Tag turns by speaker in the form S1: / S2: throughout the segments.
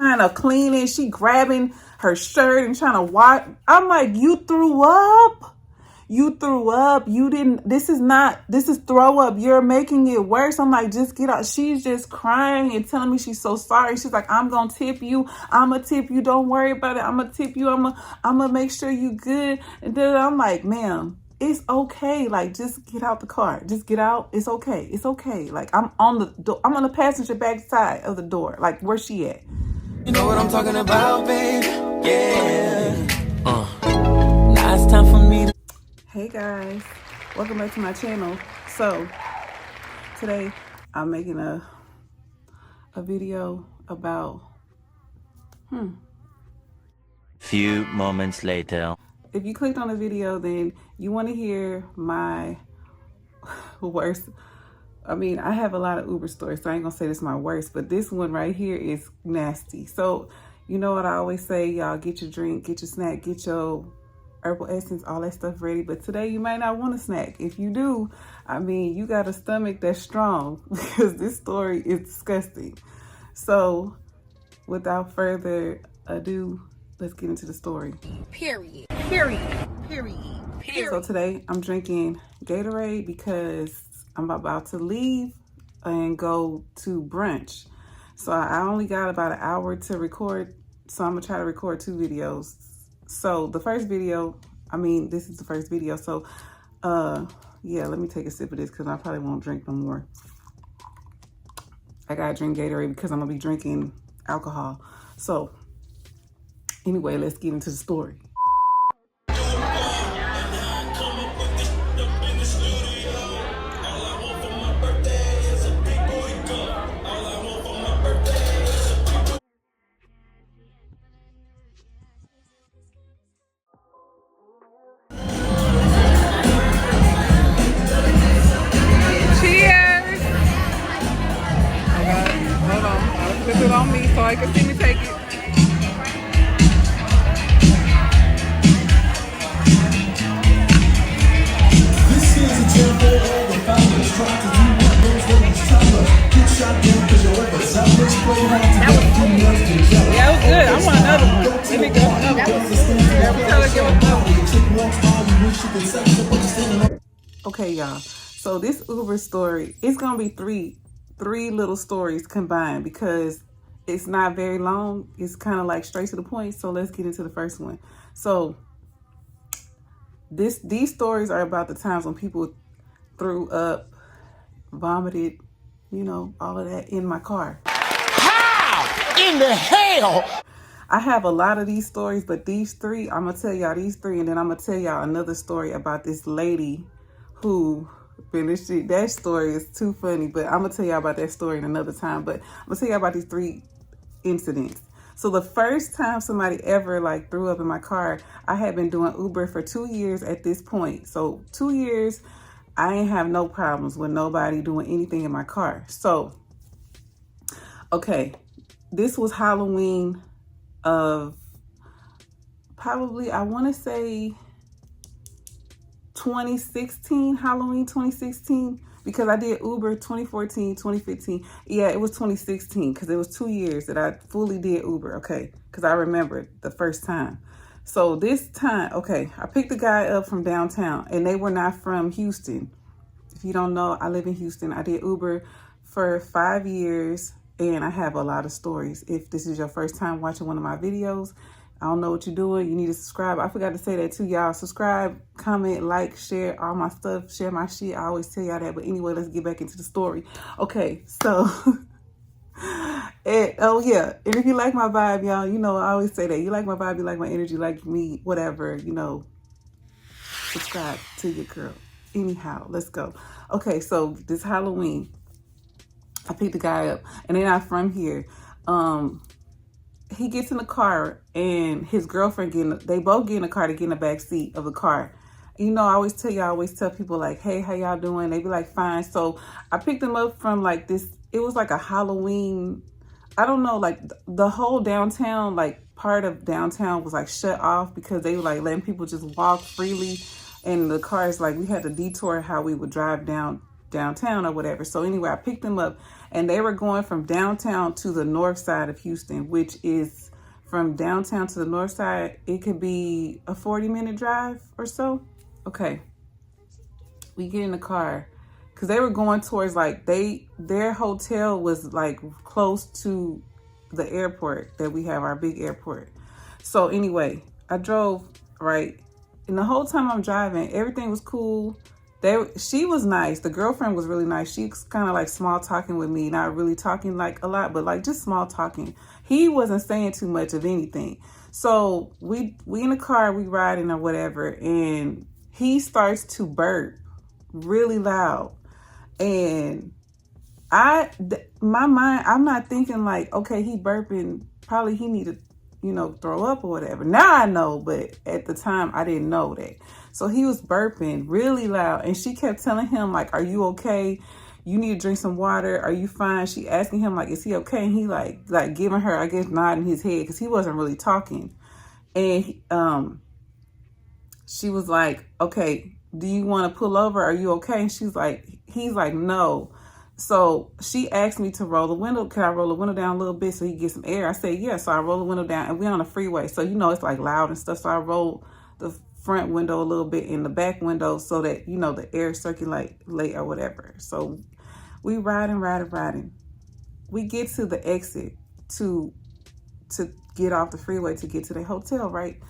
S1: trying to clean it. She grabbing her shirt and trying to wash. I'm like, you threw up. You threw up. You didn't. This is throw up. You're making it worse. I'm like, just get out. She's just crying and telling me she's so sorry. She's like, I'm going to tip you. I'm going to tip you. Don't worry about it. I'm going to tip you. I'm going to make sure you good. And then I'm like, ma'am, it's okay. Like, just get out the car. Just get out. It's okay. It's okay. Like, I'm on the passenger back side of the door. Like, where's she at?
S2: You know what I'm talking about, babe? Yeah. Now it's time for me to...
S1: Hey guys, welcome back to my channel. So today I'm making a video about
S3: Few moments later.
S1: If you clicked on the video, then you want to hear my worst. I mean, I have a lot of Uber stories, so I ain't gonna say this is my worst, but this one right here is nasty. So you know what I always say, y'all, get your drink, get your snack, get your herbal essence, all that stuff ready. But today you might not want a snack. If you do, I mean, you got a stomach that's strong because this story is disgusting. So without further ado, let's get into the story.
S4: Period.
S1: So today I'm drinking Gatorade because I'm about to leave and go to brunch. So I only got about an hour to record. So I'm gonna try to record 2 videos. So the first video, this is the first video. So yeah, let me take a sip of this because I probably won't drink no more. I gotta drink Gatorade because I'm gonna be drinking alcohol. So anyway, let's get into the story. Put it on me so I can see me take it.
S2: This is a example of the founders trying to do what those ladies tell us. Get shot down because your efforts out there spray hard to get a few months to gel.
S1: Yeah, it was good. I want another one. Let me go another one. Okay, y'all. So this Uber story, it's gonna be three little stories combined because it's not very long. It's kind of like straight to the point. So let's get into the first one. So these stories are about the times when people threw up, vomited, you know, all of that in my car.
S2: How in the hell?
S1: I have a lot of these stories, but these 3, I'm gonna tell y'all these 3, and then I'm gonna tell y'all another story about this lady who finished it. That story is too funny, but I'm gonna tell y'all about that story in another time. But I'm gonna tell y'all about these 3 incidents. So the first time somebody ever like threw up in my car, I had been doing Uber for 2 years at this point. So 2 years, I ain't have no problems with nobody doing anything in my car. So, okay, this was Halloween of probably, I want to say 2016, Halloween 2016, because I did Uber 2014, 2015. Yeah, it was 2016 because it was 2 years that I fully did Uber, okay, because I remember the first time. So this time, okay, I picked a guy up from downtown and they were not from Houston. If you don't know, I live in Houston. I did Uber for 5 years and I have a lot of stories. If this is your first time watching one of my videos, I don't know what you're doing. You need to subscribe. I forgot to say that too, y'all. Subscribe, comment, like, share all my stuff, share my shit. I always tell y'all that. But anyway, let's get back into the story. Okay, so, oh yeah. And if you like my vibe, y'all, you know, I always say that. You like my vibe, you like my energy, like me, whatever, you know, subscribe to your girl. Anyhow, let's go. Okay, so this Halloween, I picked the guy up and they're not from here. He gets in the car and his girlfriend they both get in the car to get in the back seat of the car. You know, I always tell people like, hey, how y'all doing? They be like, fine. So I picked them up from like this, it was like a Halloween, I don't know, like the whole downtown, like part of downtown was like shut off because they were like letting people just walk freely. And the cars, like we had to detour how we would drive down downtown or whatever. So anyway, I picked them up, and they were going from downtown to the north side of Houston, which is from downtown to the north side. It could be a 40-minute drive or so. Okay. We get in the car because they were going towards like their hotel was like close to the airport that we have, our big airport. So anyway, I drove, right? And the whole time I'm driving, everything was cool. She was nice. The girlfriend was really nice. She's kind of like small talking with me, not really talking like a lot, but like just small talking. He wasn't saying too much of anything. So we in the car, we riding or whatever, and he starts to burp really loud. And my mind, I'm not thinking like, okay, he burping, probably he need to, throw up or whatever. Now I know, but at the time I didn't know that. So he was burping really loud, and she kept telling him like, are you okay? You need to drink some water. Are you fine? She asking him like, is he okay? And he like giving her, I guess, nodding his head because he wasn't really talking. And she was like, okay, do you want to pull over? Are you okay? And he's like, no. So she asked me to roll the window. Can I roll the window down a little bit so he can get some air? I said, yeah. So I roll the window down, and we're on the freeway. So, it's like loud and stuff. So I roll the front window a little bit in the back window so that, the air circulate or whatever. So we riding. We get to the exit to get off the freeway to get to the hotel, right?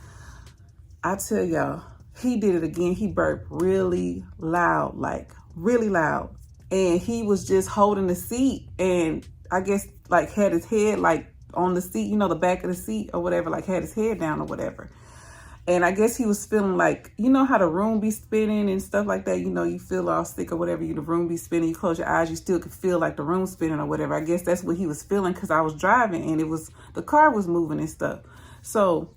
S1: I tell y'all, he did it again. He burped really loud, like really loud. And he was just holding the seat, and I guess like had his head like on the seat, the back of the seat or whatever, like had his head down or whatever. And I guess he was feeling like, how the room be spinning and stuff like that. You feel all sick or whatever, the room be spinning, you close your eyes, you still could feel like the room spinning or whatever. I guess that's what he was feeling because I was driving and the car was moving and stuff. So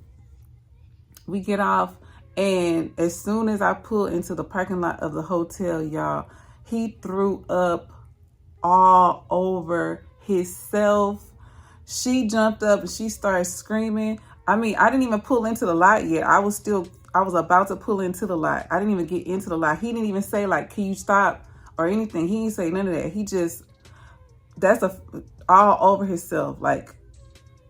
S1: we get off, and as soon as I pull into the parking lot of the hotel, y'all, he threw up all over himself. She jumped up and she started screaming. I mean, I didn't even pull into the lot yet. I was about to pull into the lot. I didn't even get into the lot. He didn't even say like, can you stop or anything. He didn't say none of that. He just, all over himself, like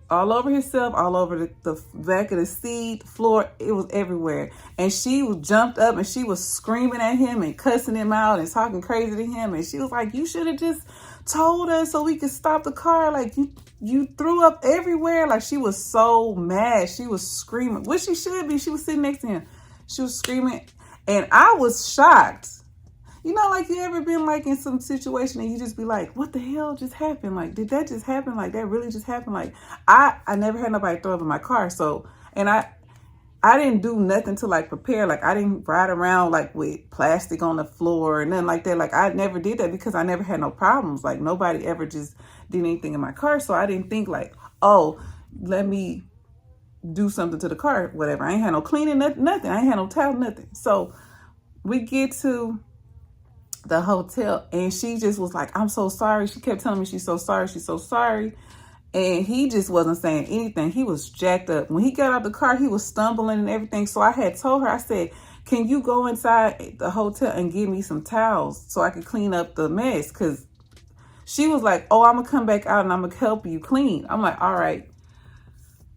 S1: all over himself, all over the back of the seat, floor. It was everywhere. And she jumped up and she was screaming at him and cussing him out and talking crazy to him. And she was like, you should have just told us so we could stop the car. Like you threw up everywhere. Like she was so mad. She was screaming, which she should be. She was sitting next to him. She was screaming. And I was shocked. Like you ever been like in some situation and you just be like, what the hell just happened? Like, did that just happen? Like that really just happened? Like I never had nobody throw up in my car. So, and I didn't do nothing to like prepare. Like I didn't ride around like with plastic on the floor or nothing like that. Like I never did that because I never had no problems. Like nobody ever just did anything in my car. So I didn't think like, oh, let me do something to the car, whatever. I ain't had no cleaning, nothing. I ain't had no towel, nothing. So we get to the hotel and she just was like, I'm so sorry. She kept telling me she's so sorry. She's so sorry. And he just wasn't saying anything. He was jacked up. When he got out the car, he was stumbling and everything. So I had told her, I said, can you go inside the hotel and give me some towels so I could clean up the mess? Because she was like, oh, I'm going to come back out and I'm going to help you clean. I'm like, all right.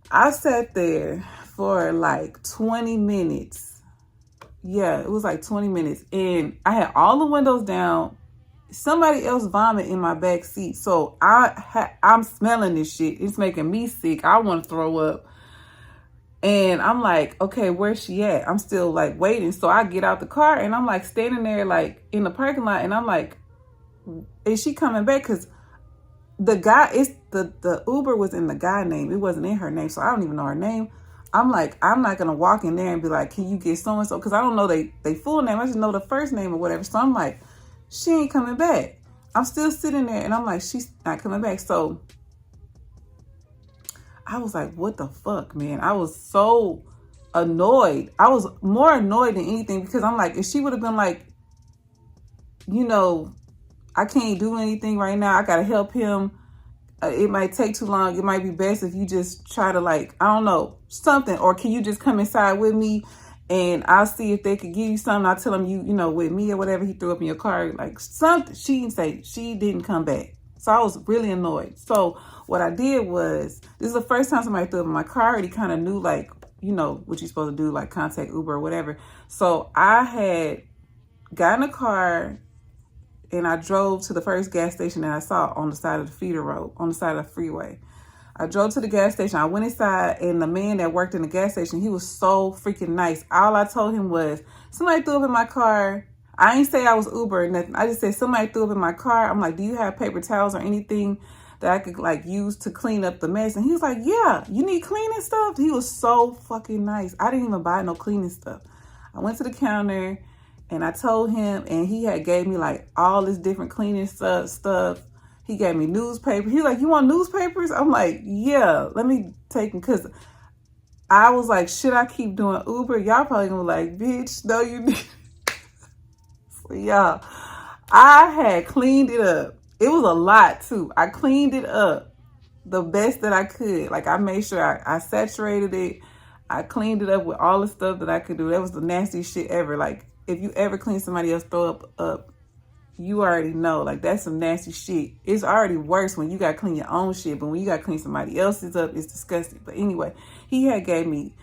S1: I sat there for like 20 minutes. Yeah, it was like 20 minutes. And I had all the windows down. Somebody else vomit in my back seat. So I'm smelling this shit. It's making me sick. I want to throw up. And I'm like, okay, where's she at? I'm still like waiting. So I get out the car and I'm like standing there like in the parking lot. And I'm like, is she coming back? Because the guy, the Uber was in the guy name. It wasn't in her name. So I don't even know her name. I'm like, I'm not going to walk in there and be like, can you get so-and-so? Because I don't know they full name. I just know the first name or whatever. So I'm like, she ain't coming back. I'm still sitting there and I'm like, she's not coming back. So I was like, what the fuck, man? I was so annoyed. I was more annoyed than anything because I'm like, if she would have been like, I can't do anything right now. I got to help him. It might take too long. It might be best if you just try to like, I don't know, something. Or can you just come inside with me and I'll see if they could give you something. I'll tell them you know, with me or whatever he threw up in your car, like something. She didn't say, she didn't come back. So I was really annoyed. So what I did was, this is the first time somebody threw up in my car. I already kind of knew, like, you know, what you're supposed to do, like contact Uber or whatever. So I had got in a car and I drove to the first gas station that I saw on the side of the feeder road, on the side of the freeway. I drove to the gas station. I went inside, and the man that worked in the gas station, he was so freaking nice. All I told him was, somebody threw up in my car. I ain't say I was Uber or nothing. I just said, somebody threw up in my car. I'm like, do you have paper towels or anything that I could like use to clean up the mess? And he was like, yeah, you need cleaning stuff? He was so fucking nice. I didn't even buy no cleaning stuff. I went to the counter and I told him, and he had gave me like all this different cleaning stuff. He gave me newspapers. He was like, you want newspapers? I'm like, yeah, let me take them. Because I was like, should I keep doing Uber? Y'all probably gonna be like, bitch, no, you need. So, y'all, I had cleaned it up. It was a lot, too. I cleaned it up the best that I could. Like, I made sure I saturated it. I cleaned it up with all the stuff that I could do. That was the nastiest shit ever. Like, if you ever clean somebody else throw up, you already know, like, that's some nasty shit. It's already worse when you got to clean your own shit, but when you got to clean somebody else's up, it's disgusting. But anyway, he had gave me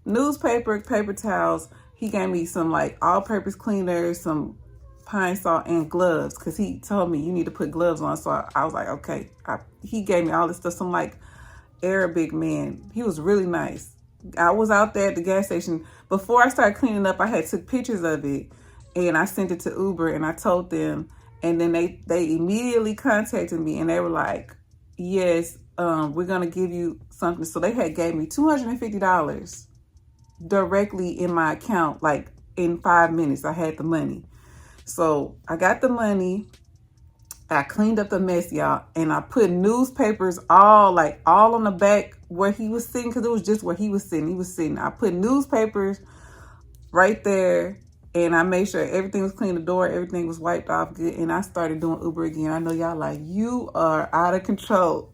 S1: newspaper, paper towels. He gave me some, like, all-purpose cleaners, some pine salt, and gloves, because he told me you need to put gloves on. So I was like, okay. He gave me all this stuff. Some, like, Arabic man. He was really nice. I was out there at the gas station. Before I started cleaning up, I had took pictures of it. And I sent it to Uber and I told them, and then they immediately contacted me and they were like, yes, we're going to give you something. So they had gave me $250 directly in my account, like in 5 minutes. I had the money. So I got the money. I cleaned up the mess, y'all. And I put newspapers all on the back where he was sitting, because it was just where he was sitting. I put newspapers right there. And I made sure everything was clean, the door, everything was wiped off good. And I started doing Uber again. I know y'all like, you are out of control.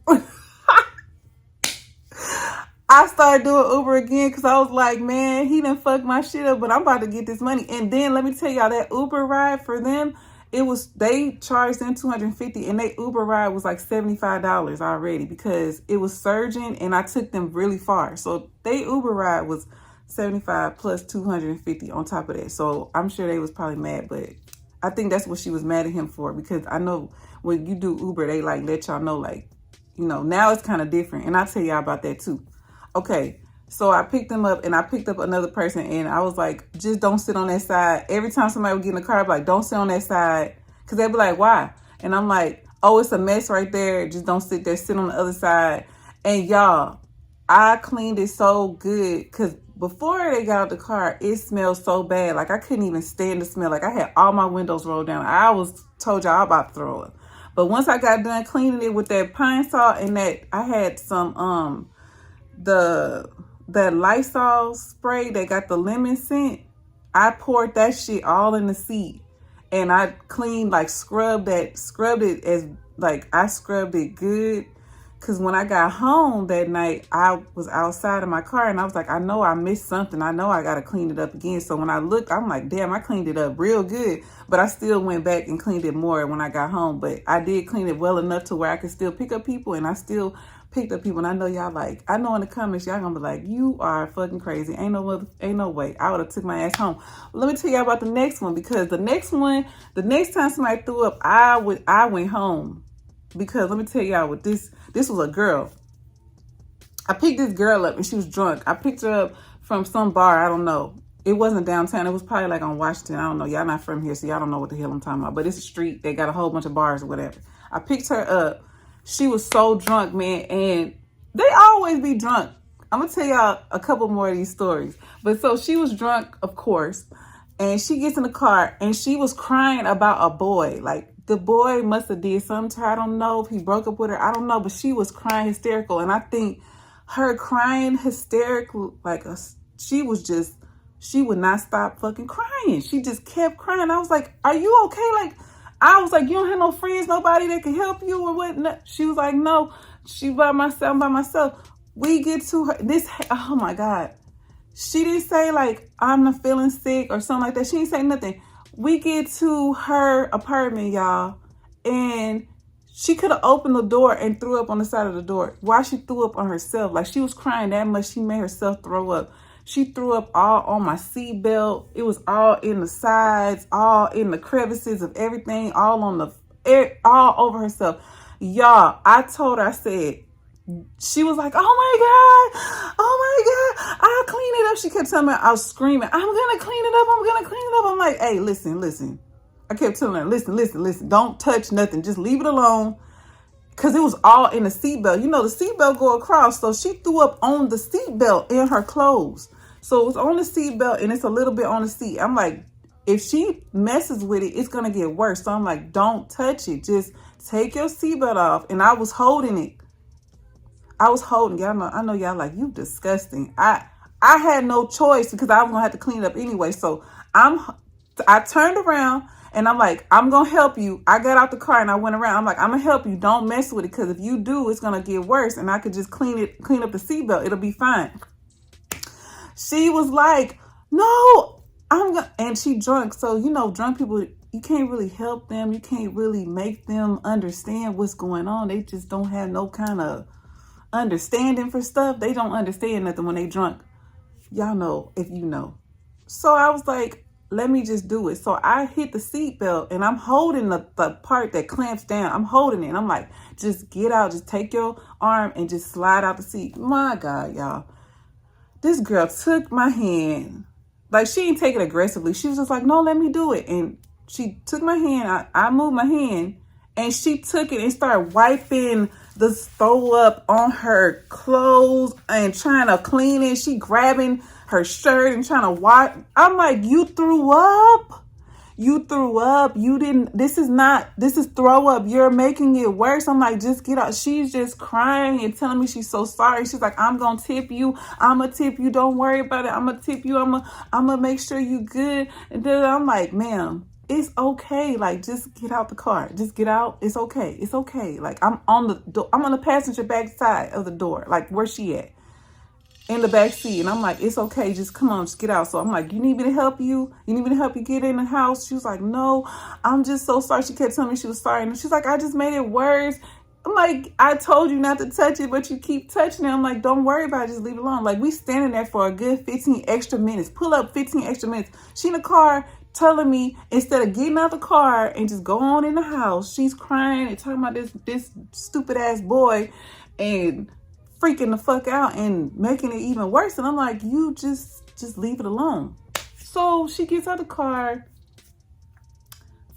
S1: I started doing Uber again because I was like, man, he done fucked my shit up, but I'm about to get this money. And then let me tell y'all, that Uber ride for them, they charged them $250 and they Uber ride was like $75 already because it was surging and I took them really far. So they Uber ride was $75 plus $250 on top of that. So I'm sure they was probably mad, but I think that's what she was mad at him for, because I know when you do Uber, they like let y'all know, like, you know, now it's kind of different. And I'll tell y'all about that too. Okay, so I picked them up and I picked up another person and I was like, just don't sit on that side. Every time somebody would get in the car, I'd be like, don't sit on that side. Because they'd be like, why? And I'm like, oh, it's a mess right there. Just don't sit there, sit on the other side. And y'all, I cleaned it so good because before they got out the car, it smelled so bad. Like I couldn't even stand the smell. Like I had all my windows rolled down. I was told y'all about to throw it. But once I got done cleaning it with that pine salt and that, I had some that Lysol spray that got the lemon scent. I poured that shit all in the seat and I cleaned, like scrubbed it as like I scrubbed it good. Cause when I got home that night, I was outside of my car and I was like, I know I missed something. I know I got to clean it up again. So when I looked, I'm like, damn, I cleaned it up real good. But I still went back and cleaned it more when I got home. But I did clean it well enough to where I could still pick up people, and I still picked up people. And I know y'all like, I know in the comments, y'all gonna be like, you are fucking crazy. Ain't no way. I would have took my ass home. Let me tell y'all about the next one, because the next time somebody threw up, I went home. Because let me tell y'all what this was a girl. I picked this girl up and she was drunk. I picked her up from some bar. I don't know. It wasn't downtown. It was probably like on Washington. I don't know. Y'all not from here, so y'all don't know what the hell I'm talking about. But it's a street. They got a whole bunch of bars or whatever. I picked her up. She was so drunk, man. And they always be drunk. I'm going to tell y'all a couple more of these stories. But so she was drunk, of course. And she gets in the car and she was crying about a boy. Like, the boy must have did something to her. I don't know if he broke up with her. I don't know. But she was crying hysterical. And I think her crying hysterical, like, she would not stop fucking crying. She just kept crying. I was like, are you okay? Like, I was like, you don't have no friends, nobody that can help you or what? No. She was like, no, I'm by myself. We get to her. Oh my God. She didn't say like, I'm not feeling sick or something like that. She didn't say nothing. We get to her apartment, y'all, and she could have opened the door and threw up on the side of the door. Why she threw up on herself? Like, she was crying that much, she made herself throw up. She threw up all on my seatbelt. It was all in the sides, all in the crevices of everything, all on the, all over herself. Y'all, I told her, I said, she was like, oh my God, I'll clean it up. She kept telling me, I was screaming, I'm going to clean it up. I'm going to clean it up. I'm like, hey, listen. I kept telling her, listen. Don't touch nothing. Just leave it alone. Because it was all in the seatbelt. You know, the seatbelt go across. So she threw up on the seatbelt in her clothes. So it was on the seatbelt and it's a little bit on the seat. I'm like, if she messes with it, it's going to get worse. So I'm like, don't touch it. Just take your seatbelt off. And I was holding it. Y'all. I know y'all like, you disgusting. I had no choice because I was gonna have to clean it up anyway. So I turned around and I'm like, I'm gonna help you. I got out the car and I went around. I'm like, I'm gonna help you. Don't mess with it, because if you do, it's gonna get worse. And I could just clean up the seatbelt. It'll be fine. She was like, no, and she drunk. So, you know, drunk people, you can't really help them. You can't really make them understand what's going on. They just don't have no kind of understanding for stuff. They don't understand nothing when they drunk. Y'all know if you know. So I was like, let me just do it. So I hit the seatbelt and I'm holding the part that clamps down. I'm holding it. And I'm like, just get out. Just take your arm and just slide out the seat. My God, y'all. This girl took my hand. Like, she didn't take it aggressively. She was just like, no, let me do it. And she took my hand. I moved my hand. And she took it and started wiping the throw up on her clothes and trying to clean it. She grabbing her shirt and trying to wipe. I'm like, you threw up? You threw up. You didn't. This is throw up. You're making it worse. I'm like, just get out. She's just crying and telling me she's so sorry. She's like, I'm going to tip you. I'm going to tip you. Don't worry about it. I'm going to tip you. I'm going to make sure you good. And then I'm like, ma'am, it's okay. Like, just get out the car. Just get out. It's okay. It's okay. Like, I'm on the passenger back side of the door. Like, where she at? In the back seat. And I'm like, it's okay. Just come on, just get out. So I'm like, you need me to help you? You need me to help you get in the house? She was like, no, I'm just so sorry. She kept telling me she was sorry. And she's like, I just made it worse. I'm like, I told you not to touch it, but you keep touching it. I'm like, don't worry about it. Just leave it alone. Like, we standing there for a good 15 extra minutes. Pull up 15 extra minutes. She in the car telling me, instead of getting out the car and just go on in the house, she's crying and talking about this stupid ass boy and freaking the fuck out and making it even worse. And I'm like, you just leave it alone. So she gets out the car,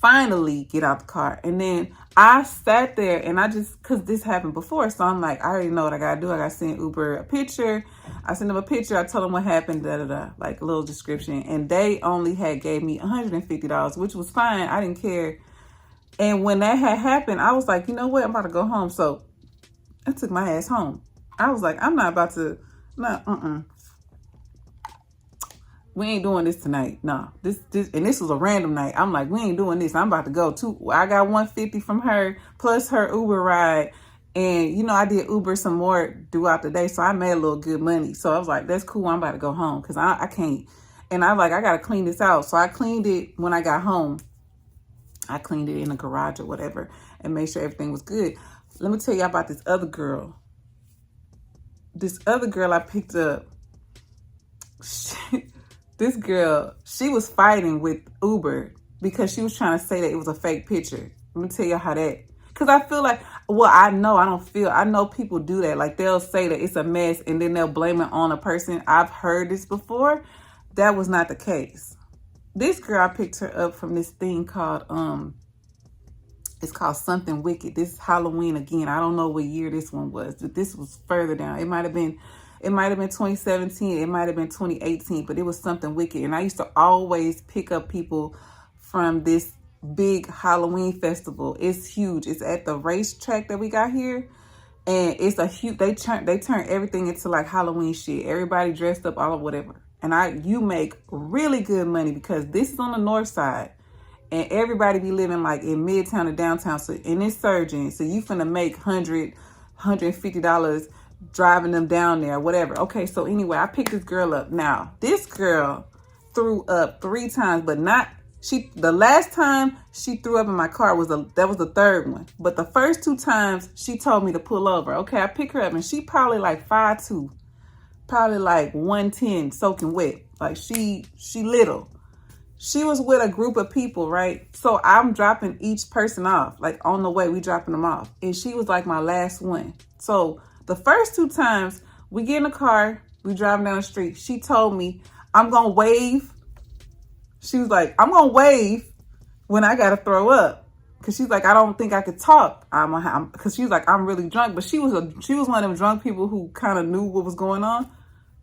S1: finally get out the car. And then I sat there and cause this happened before. So I'm like, I already know what I gotta do. I gotta send Uber a picture. I sent them a picture. I told them what happened, like a little description. And they only gave me $150, which was fine. I didn't care. And when that had happened, I was like, you know what? I'm about to go home. So I took my ass home. I was like, I'm not about to, we ain't doing this tonight. No, this was a random night. I'm like, we ain't doing this. I'm about to go too. I got $150 from her plus her Uber ride. And, you know, I did Uber some more throughout the day. So I made a little good money. So I was like, that's cool. I'm about to go home because I can't. And I'm like, I got to clean this out. So I cleaned it when I got home. I cleaned it in the garage or whatever and made sure everything was good. Let me tell you about this other girl. This other girl I picked up. This girl, she was fighting with Uber because she was trying to say that it was a fake picture. Let me tell you how that. Because I feel like, well, I know people do that. Like, they'll say that it's a mess and then they'll blame it on a person. I've heard this before. That was not the case. This girl, I picked her up from this thing called, it's called Something Wicked. This is Halloween again. I don't know what year this one was, but this was further down. It might have been 2017. It might have been 2018, but it was Something Wicked. And I used to always pick up people from this big Halloween festival. It's huge. It's at the racetrack that we got here. And it's a huge, they turn everything into like Halloween shit. Everybody dressed up, all of whatever. And you make really good money because this is on the north side. And everybody be living like in midtown or downtown. So, and it's surging. So you finna make $150 driving them down there, whatever. Okay, so anyway, I picked this girl up. Now, this girl threw up 3 times, but not the last time she threw up in my car was the third one. But the first 2 times she told me to pull over. Okay, I pick her up and she probably like 5'2", probably like 110, soaking wet. Like she little. She was with a group of people, right? So I'm dropping each person off. Like on the way, we dropping them off. And she was like my last one. So the first 2 times we get in the car, we driving down the street. She told me, I'm going to wave. She was like, I'm going to wave when I got to throw up. Cause she's like, I don't think I could talk. Cause she was like, I'm really drunk. But she was one of them drunk people who kind of knew what was going on.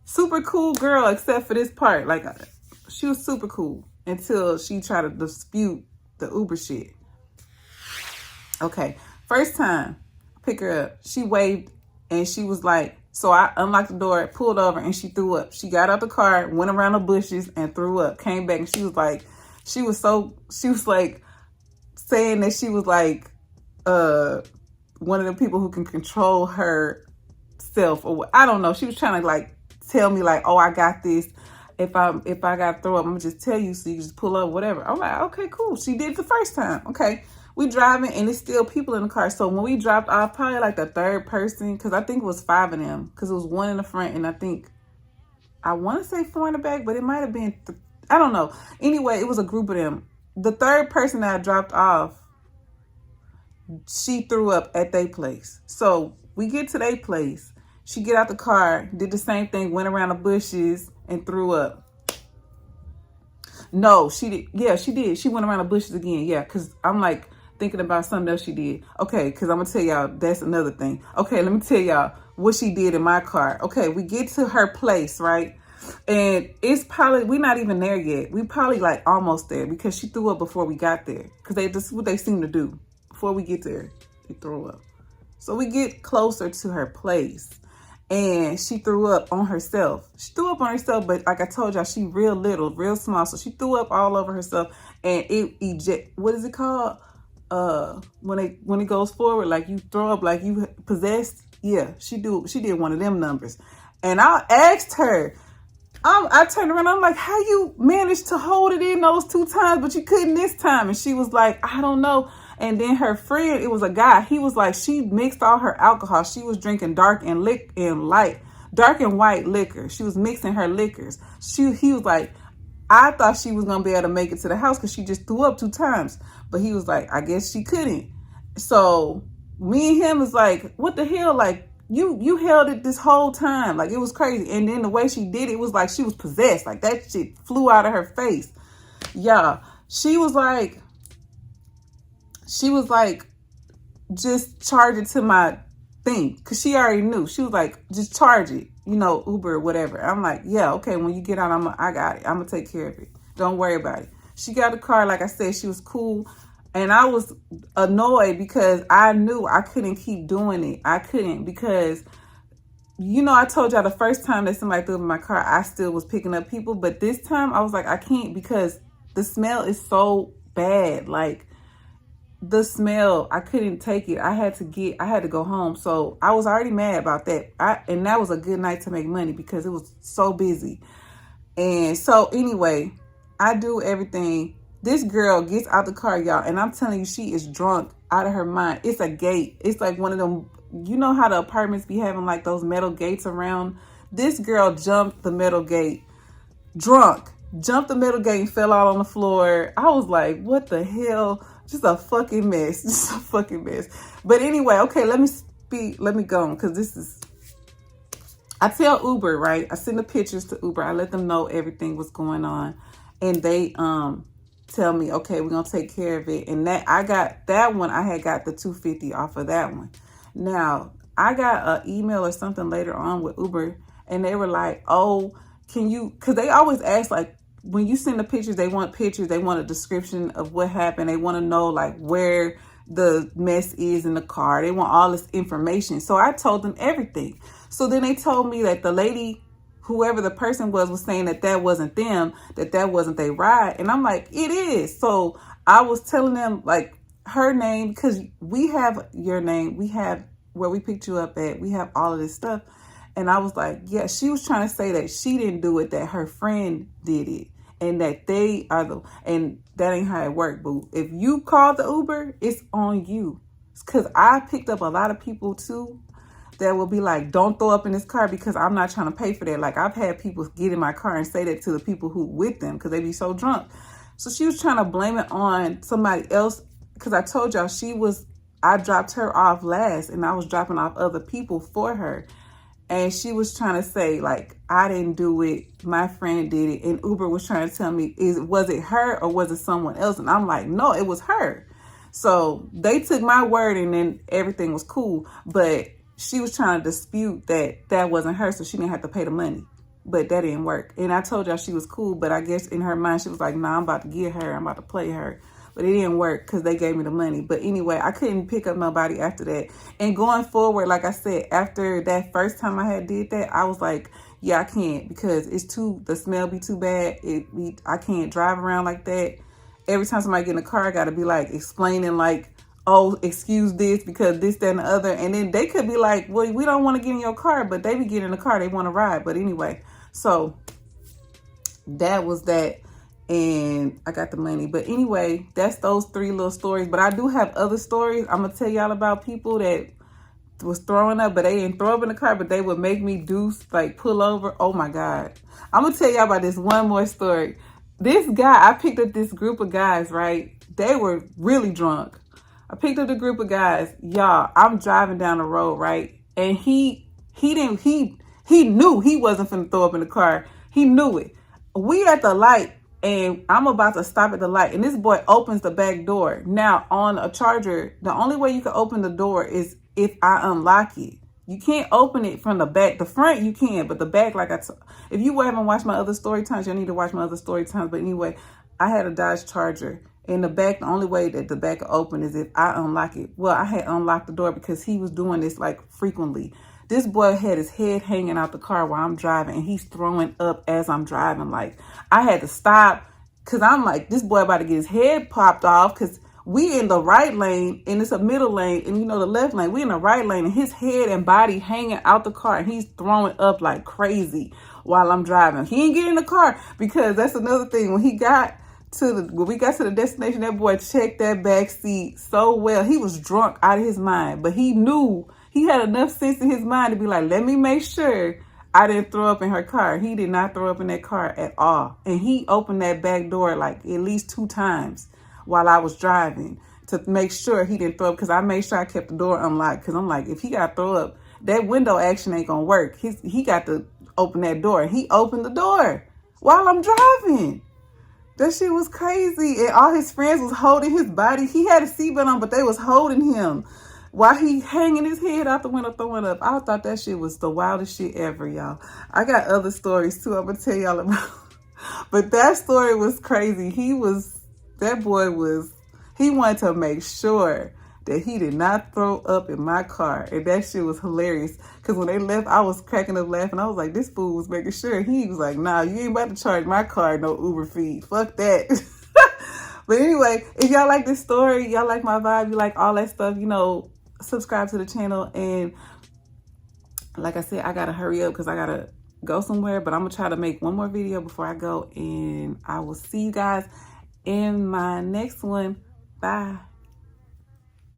S1: Super cool girl, except for this part. Like, she was super cool until she tried to dispute the Uber shit. Okay, first time, pick her up. She waved and she was like, so I unlocked the door, pulled over, and she threw up. She got out the car, went around the bushes and threw up. Came back and she was like saying that she was like one of the people who can control herself, or I don't know. She was trying to like tell me like, oh, I got this. If I got to throw up, I'm gonna just tell you so you just pull up, whatever. I'm like, okay, cool. She did it the first time. Okay. We driving and it's still people in the car. So when we dropped off, probably like the third person, because I think it was 5 of them, because it was 1 in the front and I want to say 4 in the back, but it might have been, I don't know. Anyway, it was a group of them. The third person that I dropped off, she threw up at their place. So we get to their place. She get out the car, did the same thing, went around the bushes and threw up. No, she did. Yeah, she did. She went around the bushes again. Yeah, because I'm like thinking about something else she did. Okay, because I'm going to tell y'all, that's another thing. Okay, let me tell y'all what she did in my car. Okay, we get to her place, right? And it's probably, we're not even there yet. We probably like almost there because she threw up before we got there. Because this is what they seem to do. Before we get there, they throw up. So we get closer to her place. And she threw up on herself. She threw up on herself, but like I told y'all, she real little, real small. So she threw up all over herself, and what is it called? When it goes forward, like you throw up, like you possessed. Yeah, she did one of them numbers. And I asked her, I turned around, I'm like, how you managed to hold it in those 2 times, but you couldn't this time? And she was like, I don't know. And then her friend, it was a guy. He was like, she mixed all her alcohol. She was drinking dark and white liquor. She was mixing her liquors. He was like, I thought she was gonna be able to make it to the house because she just threw up 2 times. But he was like, I guess she couldn't. So me and him was like, what the hell? Like you held it this whole time. Like it was crazy. And then the way she did it was like she was possessed. Like that shit flew out of her face. Yeah, she was like, just charge it to my thing. Cause she already knew. She was like, just charge it, Uber or whatever. I'm like, yeah, okay. When you get out, I got it. I'm gonna take care of it. Don't worry about it. She got the car. Like I said, she was cool. And I was annoyed because I knew I couldn't keep doing it. I couldn't because, I told y'all the first time that somebody threw up in my car, I still was picking up people. But this time I was like, I can't because the smell is so bad. Like, the smell, I couldn't take it. I had to go home. So I was already mad about that. And that was a good night to make money because it was so busy. And so anyway, I do everything. This girl gets out the car, y'all. And I'm telling you, she is drunk out of her mind. It's a gate. It's like one of them, you know how the apartments be having like those metal gates around? This girl jumped the metal gate, drunk. Jumped the metal gate and fell out on the floor. I was like, what the hell? Just a fucking mess. Just a fucking mess. But anyway, okay, let me go on because I tell Uber, right? I send the pictures to Uber. I let them know everything was going on. And they tell me, okay, we're going to take care of it. And I got that one. I had got the $250 off of that one. Now, I got an email or something later on with Uber. And they were like, oh, because they always ask like, when you send the pictures, they want a description of what happened. They want to know like where the mess is in the car. They want all this information. So I told them everything. So then they told me that the lady, whoever the person was saying that wasn't them, that wasn't their ride. And I'm like, it is. So I was telling them like her name, because we have your name. We have where we picked you up at, we have all of this stuff. And I was like, yeah, she was trying to say that she didn't do it, that her friend did it. And that they are and that ain't how it worked, boo. If you call the Uber, it's on you. Because I picked up a lot of people too that will be like, don't throw up in this car because I'm not trying to pay for that. Like, I've had people get in my car and say that to the people who with them because they be so drunk. So she was trying to blame it on somebody else because I told y'all I dropped her off last and I was dropping off other people for her. And she was trying to say, like, I didn't do it. My friend did it. And Uber was trying to tell me, was it her or was it someone else? And I'm like, no, it was her. So they took my word and then everything was cool. But she was trying to dispute that wasn't her. So she didn't have to pay the money. But that didn't work. And I told y'all she was cool. But I guess in her mind, she was like, nah, I'm about to get her. I'm about to play her. But it didn't work because they gave me the money. But anyway, I couldn't pick up nobody after that. And going forward, like I said, after that first time I had did that, I was like, yeah, I can't because the smell be too bad. I can't drive around like that. Every time somebody get in the car, I got to be like explaining like, oh, excuse this because this, that, and the other. And then they could be like, well, we don't want to get in your car, but they be getting in the car. They want to ride. But anyway, so that was that. And I got the money. But anyway, that's those 3 little stories. But I do have other stories. I'm going to tell y'all about people that was throwing up, but they didn't throw up in the car, but they would make me pull over. Oh my God. I'm going to tell y'all about this one more story. This guy, I picked up this group of guys, right? They were really drunk. I picked up the group of guys. Y'all, I'm driving down the road, right? And he knew he wasn't finna throw up in the car. He knew it. We at the light. And I'm about to stop at the light. And this boy opens the back door. Now, on a Charger, the only way you can open the door is if I unlock it. You can't open it from the back. The front, you can. But the back, if you haven't watched my other story times, you need to watch my other story times. But anyway, I had a Dodge Charger. In the back, the only way that the back will open is if I unlock it. Well, I had unlocked the door because he was doing this like frequently. This boy had his head hanging out the car while I'm driving, and he's throwing up as I'm driving. Like, I had to stop because I'm like, this boy about to get his head popped off because we in the right lane and it's a middle lane and the left lane. We in the right lane and his head and body hanging out the car and he's throwing up like crazy while I'm driving. He ain't get in the car because that's another thing. When we got to the destination, that boy checked that back seat so well. He was drunk out of his mind, but he knew. He had enough sense in his mind to be like, let me make sure I didn't throw up in her car. He did not throw up in that car at all. And he opened that back door like at least 2 times while I was driving to make sure he didn't throw up because I made sure I kept the door unlocked because I'm like, if he got to throw up, that window action ain't going to work. He got to open that door. He opened the door while I'm driving. That shit was crazy. And all his friends was holding his body. He had a seatbelt on, but they was holding him while he hanging his head out the window throwing up. I thought that shit was the wildest shit ever, y'all. I got other stories too I'm gonna tell y'all about. But that story was crazy. He wanted to make sure that he did not throw up in my car. And that shit was hilarious. Because when they left, I was cracking up laughing. I was like, this fool was making sure. He was like, nah, you ain't about to charge my car no Uber fee. Fuck that. But anyway, if y'all like this story, y'all like my vibe, you like all that stuff, subscribe to the channel. And like I said, I gotta hurry up because I gotta go somewhere, but I'm gonna try to make one more video before I go, and I will see you guys in my next one. Bye.